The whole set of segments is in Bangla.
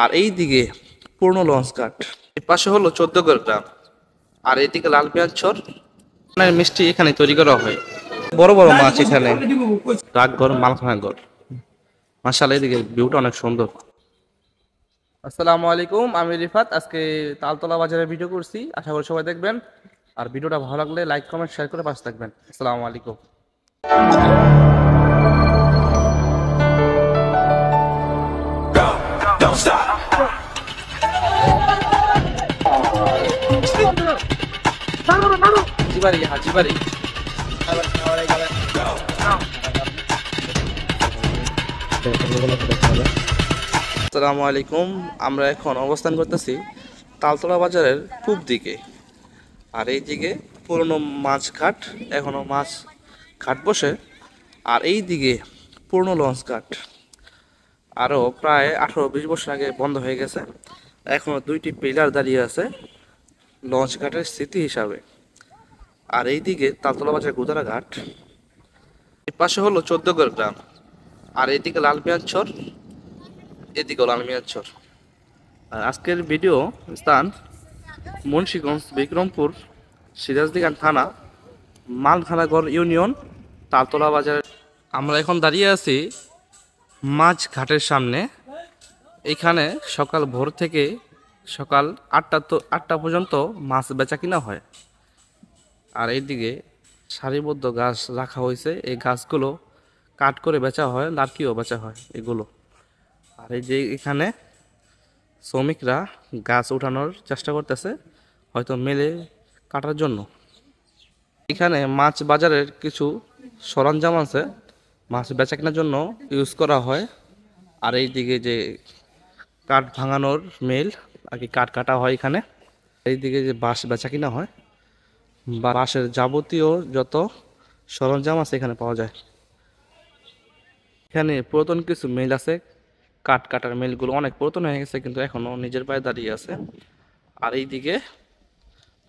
আর এই দিকে পুরনো লঞ্চ ঘাট, এর পাশে হলো 14 গ্রাম, আর এইদিকে লাল পেঁয়াজ চর মিষ্টি এখানে তৈরি করা হয়। বড় বড় মাছ এখানে, ডাকঘর মালখানাঘর। মাশাআল্লাহ, এদিকে ভিউটা অনেক সুন্দর। আসসালামু আলাইকুম, আমি রিফাত। আজকে তালতলা বাজারে ভিডিও করছি, আশা করি সবাই দেখবেন। আর ভিডিওটা ভালো লাগলে লাইক কমেন্ট শেয়ার করে পাশে থাকবেন। আসসালামু আলাইকুম। Don't stop. হাজিবাড়ি হাজিবাড়ি। আসসালামু আলাইকুম। আমরা এখন অবস্থান করতেছি তালতলা বাজারের পূব দিকে। আর এই দিকে পুরনো মাছ ঘাট, এখনো মাছ ঘাট বসে। আর এই দিকে পুরনো লঞ্চ ঘাট, আরও প্রায় 18-20 বছর আগে বন্ধ হয়ে গেছে। এখনো 2টি পিলার দাঁড়িয়ে আছে লঞ্চ ঘাটের স্মৃতি হিসাবে। আর এই দিকে তালতলা বাজার গুদারা ঘাট, এর পাশে হলো 14 গ্রাম, আর এইদিকে লাল পেঁয়াজ চর, এদিকেও লাল পেঁয়াজ চর। আর আজকের ভিডিও স্থান মুন্সিগঞ্জ, বিক্রমপুর, সিরাজদিখান থানা, মালখানাগড় ইউনিয়ন, তালতলা বাজার। আমরা এখন দাঁড়িয়ে আছি মাছ ঘাটের সামনে। এখানে সকাল ভোর থেকে সকাল 8টা পর্যন্ত মাছ বেচা কিনা হয়। আর এইদিকে সারিবদ্ধ গাছ রাখা হয়েছে, এই গাছগুলো কাট করে বেচা হয়, লার্কিও বেচা হয় এগুলো। আর এই যে এখানে শ্রমিকরা গাছ উঠানোর চেষ্টা করতেছে, হয়তো মেলে কাটার জন্য। এখানে মাছ বাজারের কিছু সরঞ্জাম আছে, মাছ বেচা কেনার জন্য ইউজ করা হয়। আর এই দিকে যে কাঠ ভাঙানোর মিল, আর কি কাঠ কাটা হয় এখানে। এই দিকে যে বাঁশ বেচা কিনা হয়, বাঁশের যাবতীয় যত সরঞ্জাম আছে এখানে পাওয়া যায়। এখানে পুরাতন কিছু মিল আছে, কাঠ কাটার মিলগুলো অনেক পুরাতন হয়ে গেছে, কিন্তু এখনো নিজের পায়ে দাঁড়িয়ে আছে। আর এইদিকে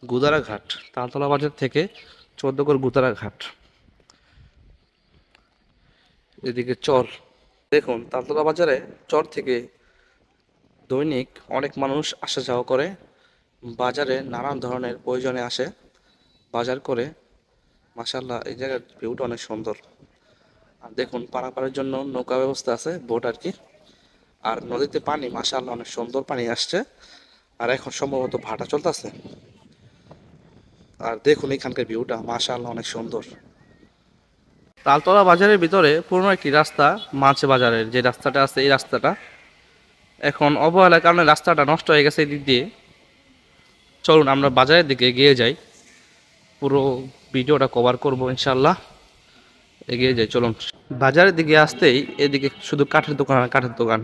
গুদারা ঘাট, তালতলা বাজার থেকে 14 গুদারা ঘাট। এদিকে চর, দেখুন তালতলা বাজারে চর থেকে দৈনিক অনেক মানুষ আসা যাওয়া করে। বাজারে নানান ধরনের প্রয়োজনে আসে, বাজার করে। মাশাআল্লাহ, এই জায়গার ভিউটা অনেক সুন্দর। আর দেখুন পারাপারের জন্য নৌকা ব্যবস্থা আছে, বোট আর কি। আর নদীতে পানি মাশাআল্লাহ অনেক সুন্দর পানি আসছে। আর এখন সম্ভবত ভাটা চলতেছে। আর দেখুন এখানকার ভিউটা মাশাআল্লাহ অনেক সুন্দর। তালতলা বাজারের ভিতরে পুরনো একটি রাস্তা, মাছ বাজারের যে রাস্তাটা আছে, এই রাস্তাটা এখন অবহেলার কারণে রাস্তাটা নষ্ট হয়ে গেছে। এই দিক দিয়ে চলুন আমরা বাজারের দিকে এগিয়ে যাই, পুরো ভিডিওটা কভার করব ইনশাল্লাহ। এগিয়ে যাই, চলুন। বাজারের দিকে আসতেই এদিকে শুধু কাঠের দোকান আর কাঠের দোকান।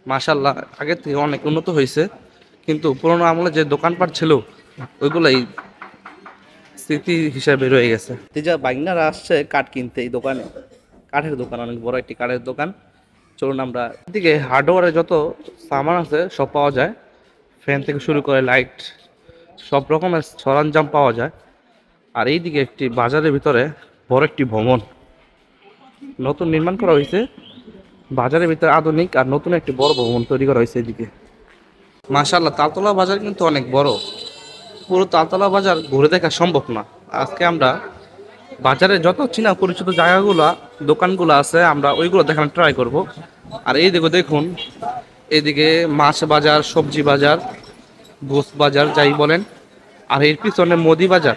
মাশাল্লাহ, আগের থেকে অনেক উন্নত হয়েছে, কিন্তু পুরোনো আমলে যে দোকানপাট ছিল ওইগুলাই স্মৃতি হিসাবে রয়ে গেছে। যা বাইকনারা আসছে কাঠ কিনতে এই দোকানে, কাঠের দোকান, অনেক বড় একটি কাঠের দোকান। চলুন আমরা এদিকে হার্ডওয়্যারের যত সামান আছে সব পাওয়া যায়, ফ্যান থেকে শুরু করে লাইট, সব রকমের সরঞ্জাম পাওয়া যায়। আর এইদিকে একটি বাজারের ভিতরে বড় একটি ভবন নতুন নির্মাণ করা হয়েছে। বাজারের ভিতরে আধুনিক আর নতুন একটি বড় ভবন তৈরি করা হয়েছে এদিকে। মাশাআল্লাহ, তালতলা বাজার কিন্তু অনেক বড়। পুরো তালতলা বাজার ঘুরে দেখা সম্ভব না। আজকে আমরা বাজারে যত চীনা পরিচিত জায়গাগুলো, দোকানগুলো আছে, আমরা ওইগুলো দেখানোর ট্রাই করব। আর এইদিকে দেখুন, এদিকে মাছ বাজার, সবজি বাজার, গোস বাজার যাই বলেন। আর এর পিছনে মুদি বাজার,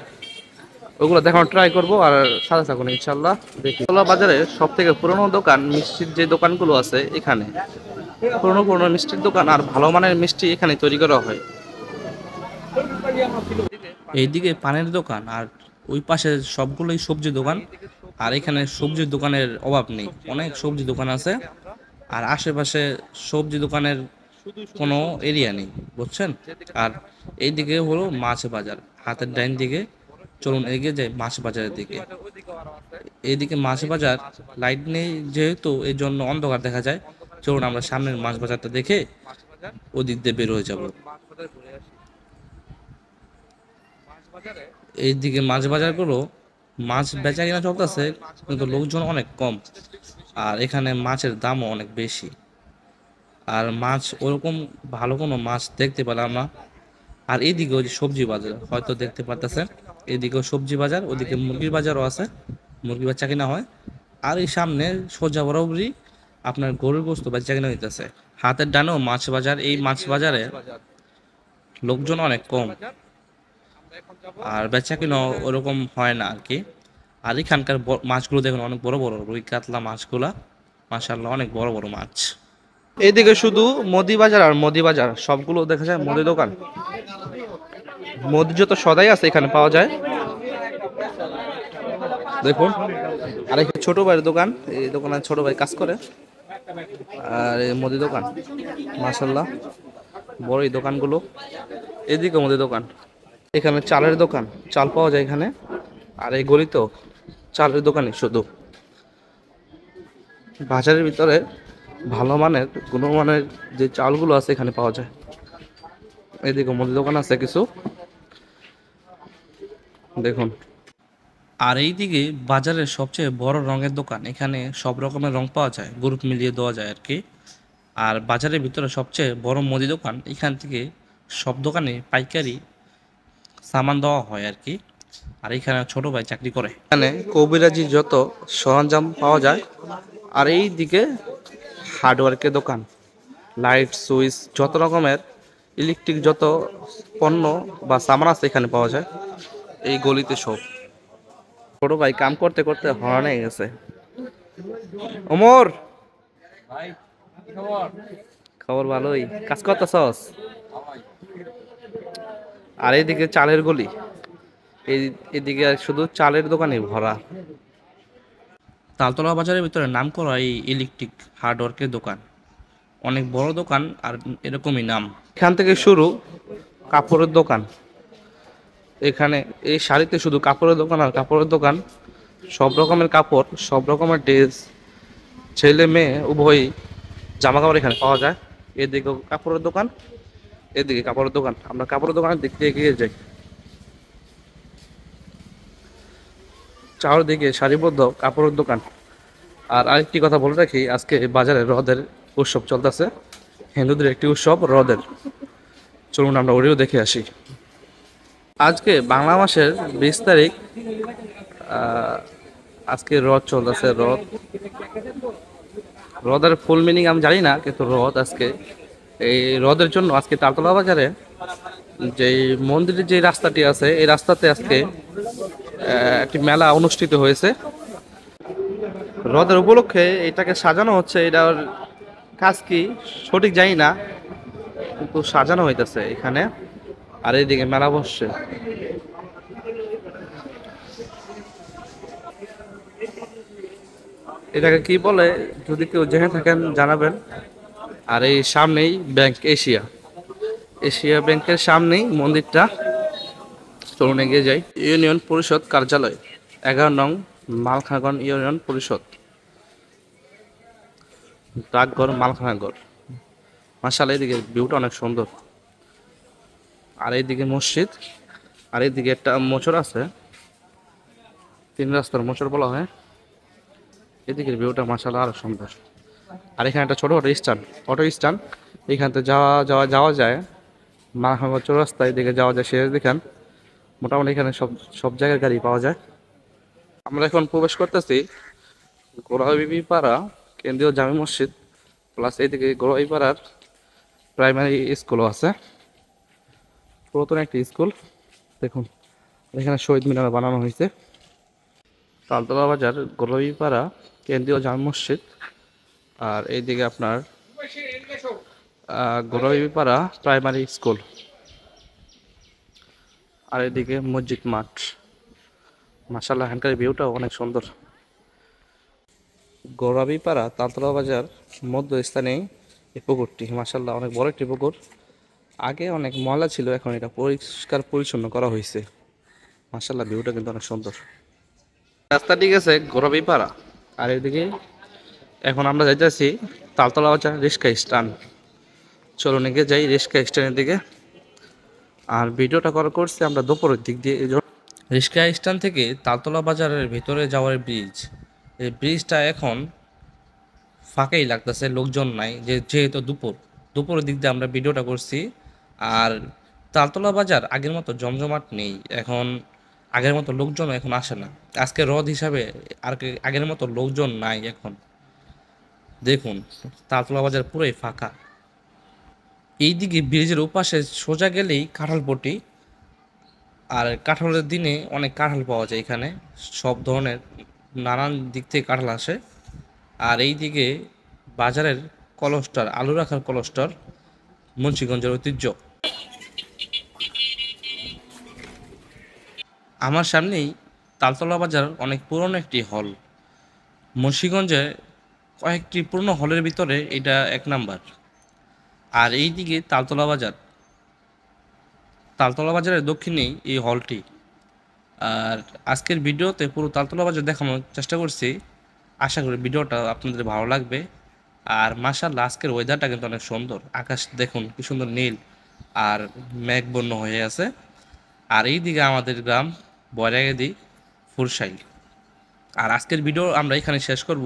ওগুলো দেখানোর ট্রাই করব। আর সাথে থাকুন ইনশাল্লাহ। দেখি তালতলা বাজারে সব থেকে পুরনো দোকান, মিষ্টির যে দোকানগুলো আছে এখানে, পুরনো পুরনো মিষ্টির দোকান আর ভালো মানের মিষ্টি এখানে তৈরি করা হয়। এইদিকে পানের দোকান, আর ওই পাশে সবগুলোই সবজি দোকান। আর এখানে সবজির দোকানের অভাব নেই, অনেক সবজি দোকান আছে। আর আশেপাশে সবজি দোকানের কোনো এরিয়া নেই, বুঝছেন। আর এইদিকে হলো মাছ বাজার, হাতের ডাইন দিকে। চলুন এগিয়ে যাই মাছ বাজারের দিকে। এইদিকে মাছ বাজার, লাইট নেই যেহেতু এই জন্য অন্ধকার দেখা যায়। চলুন আমরা সামনের মাছ বাজারটা দেখে ওদিক দিয়ে বের হয়ে যাব। এইদিকে মাছ বাজারগুলো, মাছ বেচা কিনা চলতেছে, কিন্তু লোকজন অনেক কম। আর এখানে মাছের দামও অনেক বেশি। আর মাছ ওরকম ভালো কোনো মাছ দেখতে পেলাম না। আর এইদিকে ওই যে সবজি বাজার হয়তো দেখতে পারতেছেন, এদিকেও সবজি বাজার, ওদিকে মুরগির বাজারও আছে, মুরগি বাচ্চা কিনা হয়। আর এই সামনে সোজা বরাবরই আপনার গরুর গোস্ত বাচ্চা কিনা হইতেছে। হাতের ডানেও মাছ বাজার, এই মাছ বাজারে লোকজন অনেক কম আর বেচা কিনা ওরকম হয় না আর কি। আর এখানকার মাছগুলো দেখুন অনেক বড় বড়, রুই কাতলা মাছগুলা মাশাআল্লাহ অনেক বড় বড় মাছ। এইদিকে শুধু মুদি বাজার আর মুদি বাজার, সবগুলো দেখা যায় মুদি দোকান। মুদি যত সদাই আছে এখানে পাওয়া যায় দেখুন। আর এখানে ছোট ভাইয়ের দোকান, এই দোকানে ছোট ভাই কাজ করে। আর এই মুদি দোকান মাশাআল্লাহ বড় এই দোকানগুলো। এদিকে মুদি দোকান, এখানে চালের দোকান, চাল পাওয়া যায় এখানে। আর এই গলিতেও চালের দোকানই শুধু। বাজারের ভিতরে ভালো মানের গুণমানের যে চালগুলো আছে এখানে পাওয়া যায়। এদিকে মুদি দোকান আছে কিছু দেখুন। আর এইদিকে বাজারের সবচেয়ে বড় রঙের দোকান, এখানে সব রকমের রং পাওয়া যায়, গ্রুপ মিলিয়ে দেওয়া যায় আর কি। আর বাজারের ভিতরে সবচেয়ে বড় মুদি দোকান, এখান থেকে সব দোকানে পাইকারি সামান দেওয়া হয় আর কি। আর এখানে ছোট ভাই চাকরি করে। এখানে কবিরাজি যত সরঞ্জাম পাওয়া যায়। আর এই দিকে হার্ডওয়্যারের দোকান, লাইট সুইচ যত রকমের ইলেকট্রিক যত পণ্য বা সামান আছে এখানে পাওয়া যায় এই গলিতে সব। ছোট ভাই কাম করতে করতে হরান হয়ে গেছে। ওমর ভাই খবর ভালোই, কাজ করতেছস? আর এইদিকে চালের গলি, এদিকে শুধু চালের দোকানে ভরা। তালতলা বাজারের ভিতরে নাম করা এই ইলেকট্রিক হার্ডওয়্যারের দোকান, অনেক বড় দোকান আর এরকমই নাম। এখান থেকে শুরু কাপড়ের দোকান, এখানে এই শাড়িতে শুধু কাপড়ের দোকান আর কাপড়ের দোকান। সব রকমের কাপড়, সব রকমের ড্রেস, ছেলে মেয়ে উভয়ই জামা কাপড় এখানে পাওয়া যায়। এদিকে কাপড়ের দোকান, এদিকে কাপড়ের দোকান। আমরা কাপড়ের দোকানের দিক দিয়ে এগিয়ে যাই। চারদিকে সারিবদ্ধ কাপড়ের দোকান। আর আরেকটি কথা বলে রাখি, আজকে বাজারে হ্রদের উৎসব চলতেছে, হিন্দুদের একটি উৎসব হ্রদের। চলুন আমরা ওটিও দেখে আসি। আজকে বাংলা মাসের 20 তারিখ, আজকে রথ চলতেছে। রথের ফুল মিনিং আমি জানি না, কিন্তু রথ আজকে। এই রথের জন্য আজকে তালতলা বাজারে যে মন্দিরের যে রাস্তাটি আছে এই রাস্তাতে আজকে একটি মেলা অনুষ্ঠিত হয়েছে। রথের উপলক্ষে এটাকে সাজানো হচ্ছে, এটার কাজ কি সঠিক জানি না, কিন্তু সাজানো হইতেছে এখানে। আর এইদিকে মেলা বসছে। এটাকে কি বলে যদি কেউ জেনে থাকেন জানাবেন। আর এই সামনেই ব্যাংক এশিয়া, এশিয়া ব্যাংকের সামনেই মন্দিরটা। চলুন এগিয়ে যাই। ইউনিয়ন পরিষদ কার্যালয়, 11 নং মালখানগর ইউনিয়ন পরিষদ, ডাকঘর মালখানগর। মাশাআল্লাহ এদিকে ভিউটা অনেক সুন্দর। আর এইদিকে মসজিদ, আর এইদিকে একটা মোচর আছে, 3 রাস্তার মোচর বলা হয়। এদিকের ভিউটা মাশাআল্লাহ আরো সুন্দর। আর এখানে একটা ছোট অটো স্ট্যান্ড, এখান থেকে যাওয়া যায় মালখানগর চৌরাস্তা, এদিকে যাওয়া যায় শেষ দিখান। মোটামুটি এখানে সব সব জায়গার গাড়ি পাওয়া যায়। আমরা এখন প্রবেশ করতেছি গোড়াবিবি পাড়া কেন্দ্রীয় জামে মসজিদ, প্লাস এইদিকে গোড়াবি পাড়ার প্রাইমারি স্কুলও আছে, পুরাতন একটি স্কুল দেখুন। এখানে শহীদ মিনার বানানো হয়েছে। তালতলা বাজার গোড়াবি পাড়া কেন্দ্রীয় জামে মসজিদ। আর এইদিকে আপনার গোড়াবি পাড়া প্রাইমারি স্কুল। আর এদিকে মসজিদ মাঠ। মাশাআল্লাহ এখানকার ভিউটাও অনেক সুন্দর। গোড়াবিপাড়া তালতলা বাজার মধ্যস্থানে এই পুকুরটি, মাশাআল্লাহ অনেক বড় একটি পুকুর। আগে অনেক ময়লা ছিল, এখন এটা পরিষ্কার পরিচ্ছন্ন করা হয়েছে। মাশাআল্লাহ ভিউটা কিন্তু অনেক সুন্দর। রাস্তাটি গেছে গোড়াবিপাড়া। আর এদিকে এখন আমরা যাইতেছি তালতলা বাজার রিক্সা স্ট্যান্ড। চলুন এগিয়ে যাই রিক্সা স্ট্যান্ডের দিকে। আর ভিডিওটা করছি আমরা দুপুরের দিক দিয়ে। রিক্সা স্ট্যান্ড থেকে তালতলা বাজারের ভিতরে যাওয়ার ব্রিজ, এই ব্রিজটা এখন ফাঁকাই লাগতেছে, লোকজন নাই, যেহেতু দুপুরের দিক দিয়ে আমরা ভিডিওটা করছি। আর তালতলা বাজার আগের মতো জমজমাট নেই এখন, আগের মতো লোকজন এখন আসে না। আজকে রথ হিসাবে আগের মতো লোকজন নাই এখন। দেখুন, তালতলা বাজার পুরোই ফাঁকা। এইদিকে ব্রিজের ওপাশে সোজা গেলেই কাঁঠালপট্টি। আর কাঁঠালের দিনে অনেক কাঁঠাল পাওয়া যায় এখানে, সব ধরনের নানান দিক থেকে কাঁঠাল আসে। আর এইদিকে বাজারের কলস্টার, আলু রাখার কলস্টার মুন্সিগঞ্জের ঐতিহ্য। আমার সামনেই তালতলা বাজার অনেক পুরনো একটি হল। মুন্সিগঞ্জে কয়েকটি পুরনো হলের ভিতরে এটা এক নাম্বার। আর এইদিকে তালতলা বাজারের দক্ষিণেই এই হলটি। আর আজকের ভিডিওতে পুরো তালতলা বাজার দেখানোর চেষ্টা করছি। আশা করি ভিডিওটা আপনাদের ভালো লাগবে। আর মাশাআল্লাহ, আজকের ওয়েদারটা কিন্তু অনেক সুন্দর। আকাশ দেখুন কি সুন্দর নীল আর মেঘবর্ণ হয়ে আছে। আর এইদিকে আমাদের গ্রাম বয়রাগাদি, ফুরসাইল। আর আজকের ভিডিও আমরা এখানে শেষ করব।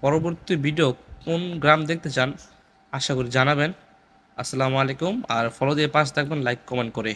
পরবর্তী ভিডিও কোন গ্রাম দেখতে চান আশা করি জানাবেন। আসসালামু আলাইকুম। আর ফলো দিয়ে পাশে থাকবেন লাইক কমেন্ট করে।